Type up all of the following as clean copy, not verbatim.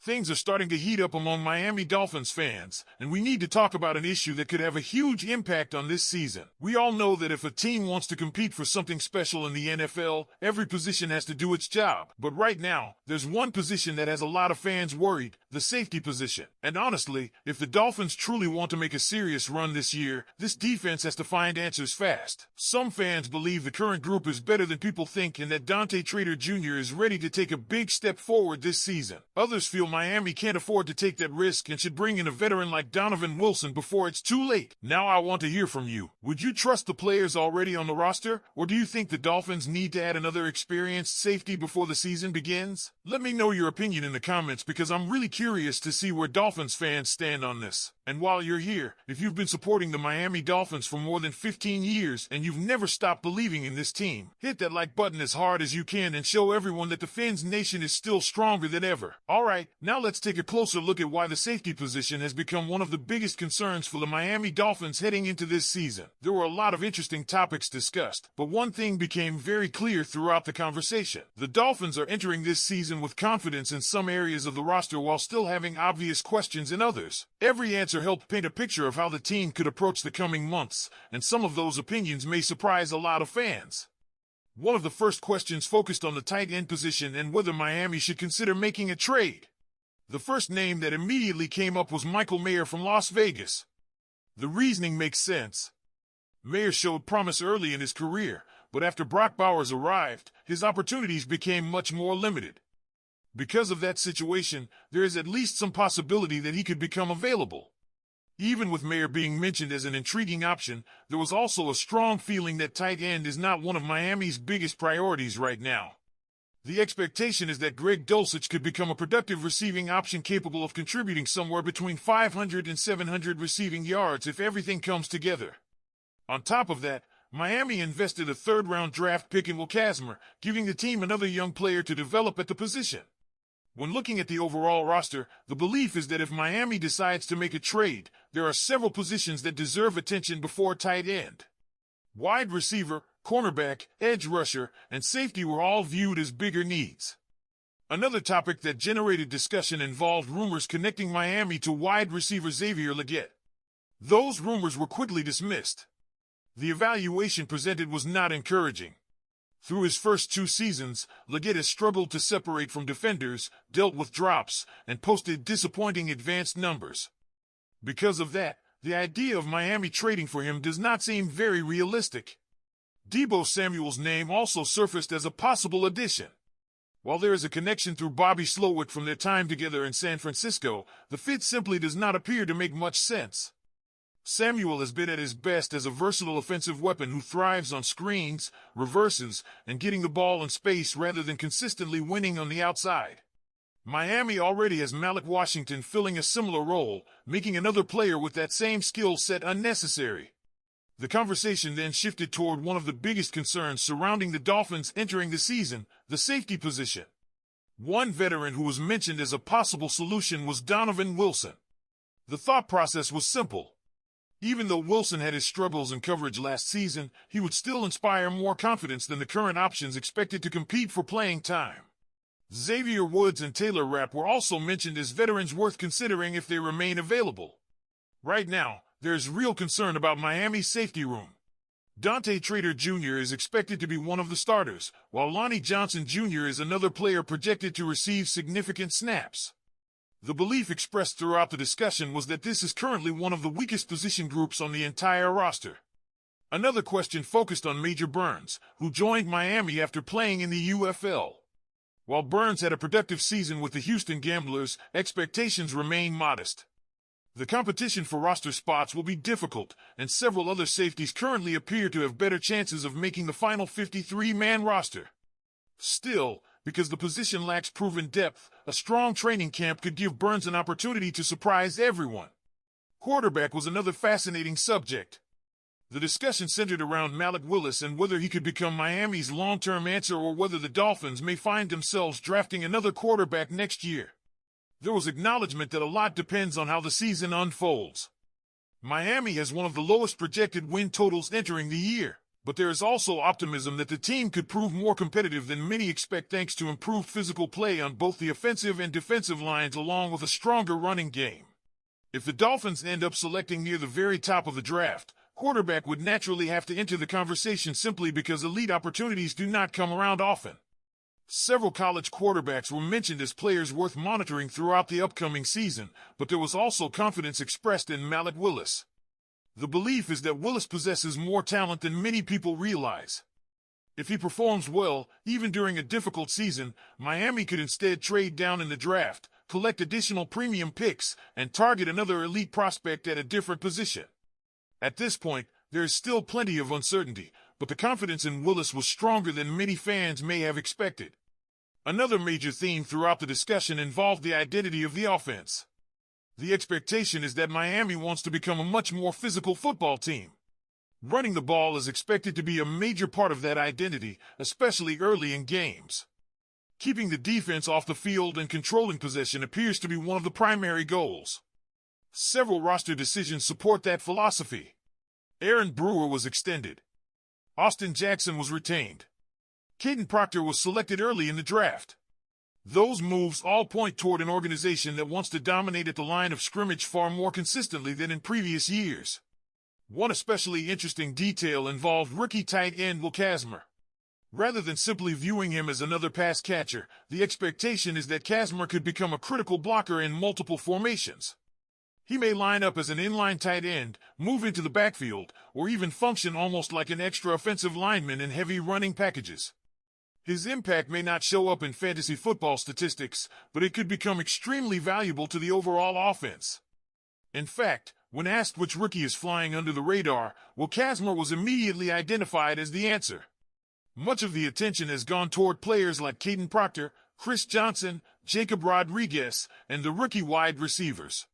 Things are starting to heat up among Miami Dolphins fans, and we need to talk about an issue that could have a huge impact on this season. We all know that if a team wants to compete for something special in the NFL, every position has to do its job. But right now, there's one position that has a lot of fans worried, the safety position. And honestly, if the Dolphins truly want to make a serious run this year, this defense has to find answers fast. Some fans believe the current group is better than people think and that Dante Trader Jr. is ready to take a big step forward this season. Others feel Miami can't afford to take that risk and should bring in a veteran like Donovan Wilson before it's too late. Now I want to hear from you. Would you trust the players already on the roster, or do you think the Dolphins need to add another experienced safety before the season begins? Let me know your opinion in the comments because I'm really curious to see where Dolphins fans stand on this. And while you're here, if you've been supporting the Miami Dolphins for more than 15 years and you've never stopped believing in this team, hit that like button as hard as you can and show everyone that the Fins Nation is still stronger than ever. Alright, now let's take a closer look at why the safety position has become one of the biggest concerns for the Miami Dolphins heading into this season. There were a lot of interesting topics discussed, but one thing became very clear throughout the conversation. The Dolphins are entering this season with confidence in some areas of the roster while still having obvious questions in others. Every answer helped paint a picture of how the team could approach the coming months, and some of those opinions may surprise a lot of fans. One of the first questions focused on the tight end position and whether Miami should consider making a trade. The first name that immediately came up was Michael Mayer from Las Vegas. The reasoning makes sense. Mayer showed promise early in his career, but after Brock Bowers arrived, his opportunities became much more limited. Because of that situation, there is at least some possibility that he could become available. Even with Mayer being mentioned as an intriguing option, there was also a strong feeling that tight end is not one of Miami's biggest priorities right now. The expectation is that Greg Dulcich could become a productive receiving option capable of contributing somewhere between 500 and 700 receiving yards if everything comes together. On top of that, Miami invested a third-round draft pick in Will Kazmer, giving the team another young player to develop at the position. When looking at the overall roster, the belief is that if Miami decides to make a trade, there are several positions that deserve attention before tight end. Wide receiver, cornerback, edge rusher, and safety were all viewed as bigger needs. Another topic that generated discussion involved rumors connecting Miami to wide receiver Xavier Legette. Those rumors were quickly dismissed. The evaluation presented was not encouraging. Through his first 2 seasons, Legette has struggled to separate from defenders, dealt with drops, and posted disappointing advanced numbers. Because of that, the idea of Miami trading for him does not seem very realistic. Deebo Samuel's name also surfaced as a possible addition. While there is a connection through Bobby Slowick from their time together in San Francisco, the fit simply does not appear to make much sense. Samuel has been at his best as a versatile offensive weapon who thrives on screens, reverses, and getting the ball in space rather than consistently winning on the outside. Miami already has Malik Washington filling a similar role, making another player with that same skill set unnecessary. The conversation then shifted toward one of the biggest concerns surrounding the Dolphins entering the season, the safety position. One veteran who was mentioned as a possible solution was Donovan Wilson. The thought process was simple. Even though Wilson had his struggles in coverage last season, he would still inspire more confidence than the current options expected to compete for playing time. Xavier Woods and Taylor Rapp were also mentioned as veterans worth considering if they remain available. Right now, there is real concern about Miami's safety room. Dante Trader Jr. is expected to be one of the starters, while Lonnie Johnson Jr. is another player projected to receive significant snaps. The belief expressed throughout the discussion was that this is currently one of the weakest position groups on the entire roster. Another question focused on Major Burns, who joined Miami after playing in the UFL. While Burns had a productive season with the Houston Gamblers, expectations remain modest. The competition for roster spots will be difficult, and several other safeties currently appear to have better chances of making the final 53-man roster. Still, because the position lacks proven depth, a strong training camp could give Burns an opportunity to surprise everyone. Quarterback was another fascinating subject. The discussion centered around Malik Willis and whether he could become Miami's long-term answer or whether the Dolphins may find themselves drafting another quarterback next year. There was acknowledgement that a lot depends on how the season unfolds. Miami has one of the lowest projected win totals entering the year. But there is also optimism that the team could prove more competitive than many expect thanks to improved physical play on both the offensive and defensive lines along with a stronger running game. If the Dolphins end up selecting near the very top of the draft, quarterback would naturally have to enter the conversation simply because elite opportunities do not come around often. Several college quarterbacks were mentioned as players worth monitoring throughout the upcoming season, but there was also confidence expressed in Malik Willis. The belief is that Willis possesses more talent than many people realize. If he performs well, even during a difficult season, Miami could instead trade down in the draft, collect additional premium picks, and target another elite prospect at a different position. At this point, there is still plenty of uncertainty, but the confidence in Willis was stronger than many fans may have expected. Another major theme throughout the discussion involved the identity of the offense. The expectation is that Miami wants to become a much more physical football team. Running the ball is expected to be a major part of that identity, especially early in games. Keeping the defense off the field and controlling possession appears to be one of the primary goals. Several roster decisions support that philosophy. Aaron Brewer was extended. Austin Jackson was retained. Caden Proctor was selected early in the draft. Those moves all point toward an organization that wants to dominate at the line of scrimmage far more consistently than in previous years. One especially interesting detail involved rookie tight end Will Kazmir. Rather than simply viewing him as another pass catcher, the expectation is that Kazmir could become a critical blocker in multiple formations. He may line up as an inline tight end, move into the backfield, or even function almost like an extra offensive lineman in heavy running packages. His impact may not show up in fantasy football statistics, but it could become extremely valuable to the overall offense. In fact, when asked which rookie is flying under the radar, Will Kazmir was immediately identified as the answer. Much of the attention has gone toward players like Caden Proctor, Chris Johnson, Jacob Rodriguez, and the rookie wide receivers.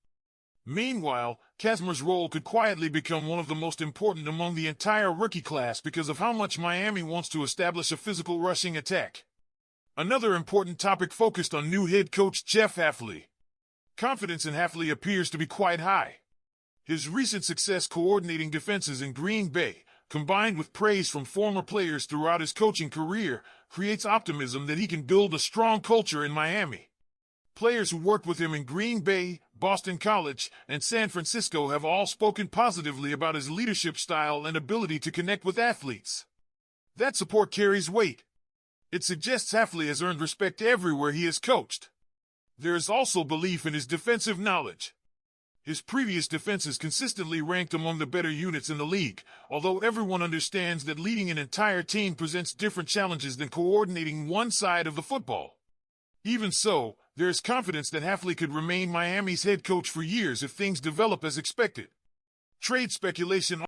Meanwhile, Kazmir's role could quietly become one of the most important among the entire rookie class because of how much Miami wants to establish a physical rushing attack. Another important topic focused on new head coach Jeff Hafley. Confidence in Hafley appears to be quite high. His recent success coordinating defenses in Green Bay, combined with praise from former players throughout his coaching career, creates optimism that he can build a strong culture in Miami. Players who worked with him in Green Bay, Boston College, and San Francisco have all spoken positively about his leadership style and ability to connect with athletes. That support carries weight. It suggests Hafley has earned respect everywhere he has coached. There is also belief in his defensive knowledge. His previous defenses consistently ranked among the better units in the league, although everyone understands that leading an entire team presents different challenges than coordinating one side of the football. Even so, there is confidence that Hafley could remain Miami's head coach for years if things develop as expected. Trade speculation